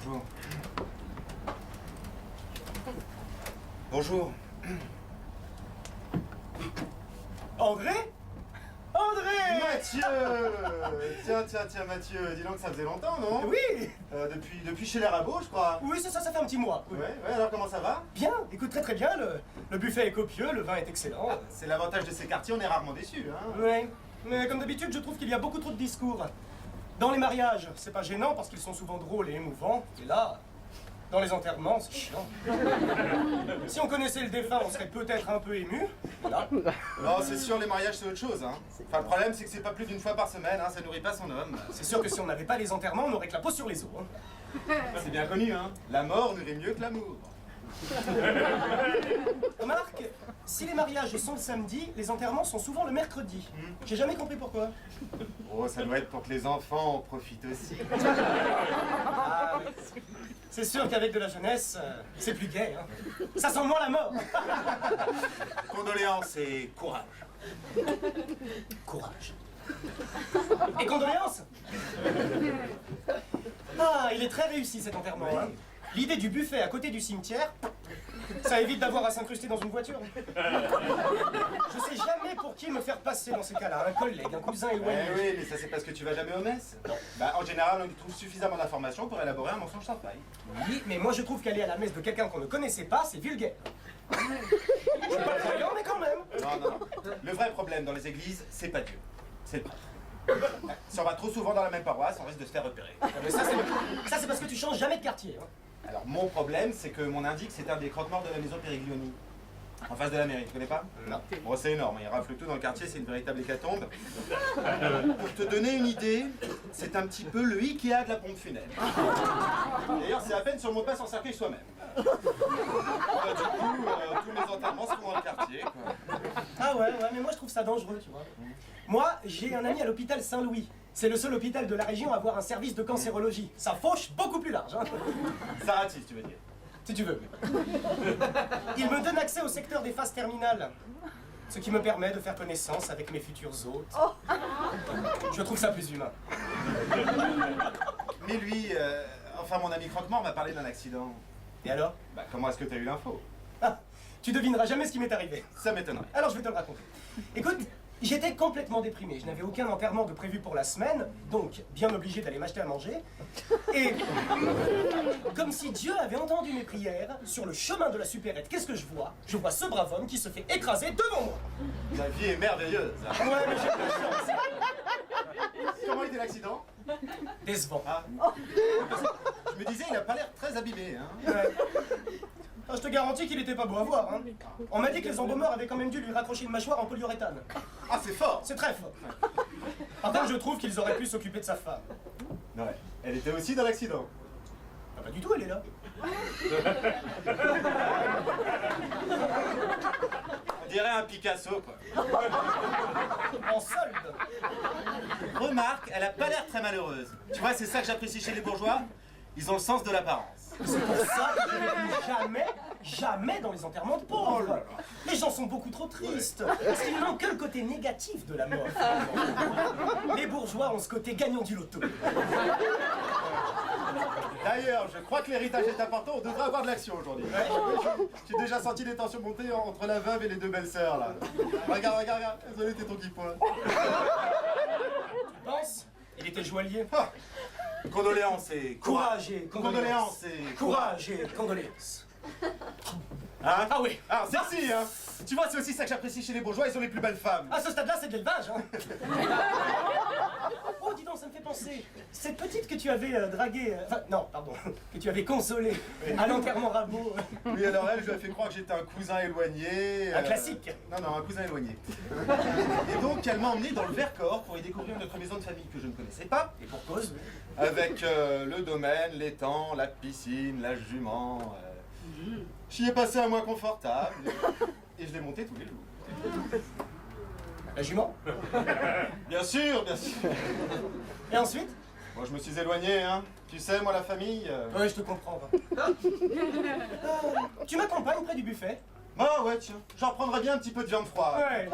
Bonjour. Bonjour. André? André! Mathieu! Tiens, Mathieu, dis donc que ça faisait longtemps, non? Oui! Depuis chez les rabots, je crois. Oui, c'est ça, ça fait un petit mois. Oui. Ouais, alors comment ça va? Bien, écoute, très bien, le buffet est copieux, le vin est excellent. C'est l'avantage de ces quartiers, on est rarement déçus, hein? Oui, mais comme d'habitude, je trouve qu'il y a beaucoup trop de discours. Dans les mariages, c'est pas gênant parce qu'ils sont souvent drôles et émouvants, et là, dans les enterrements, c'est chiant. Si on connaissait le défunt, on serait peut-être un peu ému, et là... Non, c'est sûr, les mariages, c'est autre chose, hein. Enfin, le problème, c'est que c'est pas plus d'une fois par semaine, hein, ça nourrit pas son homme. C'est sûr que si on n'avait pas les enterrements, on aurait que la peau sur les os. Hein. C'est bien connu, hein. La mort nourrit mieux que l'amour. Remarque, si les mariages sont le samedi, les enterrements sont souvent le mercredi. J'ai jamais compris pourquoi. Oh, ça doit être pour que les enfants en profitent aussi. Ah, oui. C'est sûr qu'avec de la jeunesse, c'est plus gai. Hein. Ça sent moins la mort. Condoléances et courage. Courage. Et condoléances. Ah, il est très réussi cet enterrement. Hein. L'idée du buffet à côté du cimetière, ça évite d'avoir à s'incruster dans une voiture. Je sais jamais pour qui me faire passer dans ces cas-là. Un collègue, un cousin éloigné. Oui, mais ça c'est parce que tu vas jamais aux messes. Non. Bah, en général, on y trouve suffisamment d'informations pour élaborer un mensonge sans faille. Oui, mais moi je trouve qu'aller à la messe de quelqu'un qu'on ne connaissait pas, c'est vulgaire. Je suis pas croyant, mais quand même. Non. Le vrai problème dans les églises, c'est pas Dieu, c'est le prêtre. Si on va trop souvent dans la même paroisse, on risque de se faire repérer. Mais ça c'est parce que tu changes jamais de quartier. Hein. Alors mon problème, c'est que mon indique, c'est un des croque-morts de la maison Périglioni. En face de la mairie, tu connais pas? Non. Bon, c'est énorme, il rafle tout dans le quartier, c'est une véritable hécatombe. Pour te donner une idée, c'est un petit peu le Ikea de la pompe funèbre. D'ailleurs, c'est à peine si on monte pas son cercueil soi-même. Du coup, tous mes enterrements se font dans le quartier, quoi. Ah ouais, mais moi je trouve ça dangereux, tu vois. Moi, j'ai un ami à l'hôpital Saint-Louis. C'est le seul hôpital de la région à avoir un service de cancérologie. Ça fauche beaucoup plus large. Hein. Ça ratisse, tu veux dire? Si tu veux. Il me donne accès au secteur des phases terminales. Ce qui me permet de faire connaissance avec mes futurs hôtes. Je trouve ça plus humain. Mais lui, enfin mon ami Croque-Mort m'a parlé d'un accident. Et alors? Bah comment est-ce que t'as eu l'info? Ah, tu devineras jamais ce qui m'est arrivé. Ça m'étonnerait. Alors je vais te le raconter. Écoute, j'étais complètement déprimé. Je n'avais aucun enterrement de prévu pour la semaine, donc bien obligé d'aller m'acheter à manger. Et comme si Dieu avait entendu mes prières, sur le chemin de la supérette, qu'est-ce que je vois? Je vois ce brave homme qui se fait écraser devant moi. La vie est merveilleuse. Ouais, mais j'ai pas de chance. Comment était l'accident? Décevant. Ah. Je me disais, il a pas l'air très abîmé, hein. Ouais. Ah, je te garantis qu'il était pas beau à voir. Hein. On m'a dit que les embaumeurs avaient quand même dû lui raccrocher une mâchoire en polyuréthane. Ah, c'est fort. C'est très fort. Par contre, je trouve qu'ils auraient pu s'occuper de sa femme. Ouais. Elle était aussi dans l'accident. Ah, pas du tout, elle est là. On dirait un Picasso, quoi. En solde. Remarque, elle a pas l'air très malheureuse. Tu vois, c'est ça que j'apprécie chez les bourgeois. Ils ont le sens de l'apparence. C'est pour ça que je ne vais jamais dans les enterrements de pauvres. Les gens sont beaucoup trop tristes. Parce qu'ils n'ont que le côté négatif de la mort. Les bourgeois ont ce côté gagnant du loto. D'ailleurs, je crois que l'héritage est important, on devrait avoir de l'action aujourd'hui. J'ai déjà senti des tensions monter entre la veuve et les deux belles-sœurs, là. Regarde, elles ont été ton qui pointe. Tu penses? Il était joaillier. Ah. Condoléances et Courage et condoléances et courage et condoléances. Hein? Ah oui. Alors, sexy, hein? Tu vois, c'est aussi ça que j'apprécie chez les bourgeois, ils ont les plus belles femmes. À ce stade-là, c'est de l'élevage, hein. Oh, dis donc, ça me fait penser. Cette petite que tu avais draguée... Enfin, non, pardon. Que tu avais consolée à l'enterrement Rabot. Oui, alors elle, je lui ai fait croire que j'étais un cousin éloigné. Un classique. Non, un cousin éloigné. Et donc, elle m'a emmené dans le Vercors pour y découvrir notre maison de famille que je ne connaissais pas. Et pour cause. Avec le domaine, l'étang, la piscine, la jument. J'y ai passé un mois confortable. Et je l'ai monté tous les jours. La jument. Bien sûr. Et ensuite? Moi, je me suis éloigné, hein. Tu sais, moi, la famille... Ouais, je te comprends. Tu m'accompagnes près du buffet? Ah ouais, tiens. J'en reprendrais bien un petit peu de viande froide. Ouais.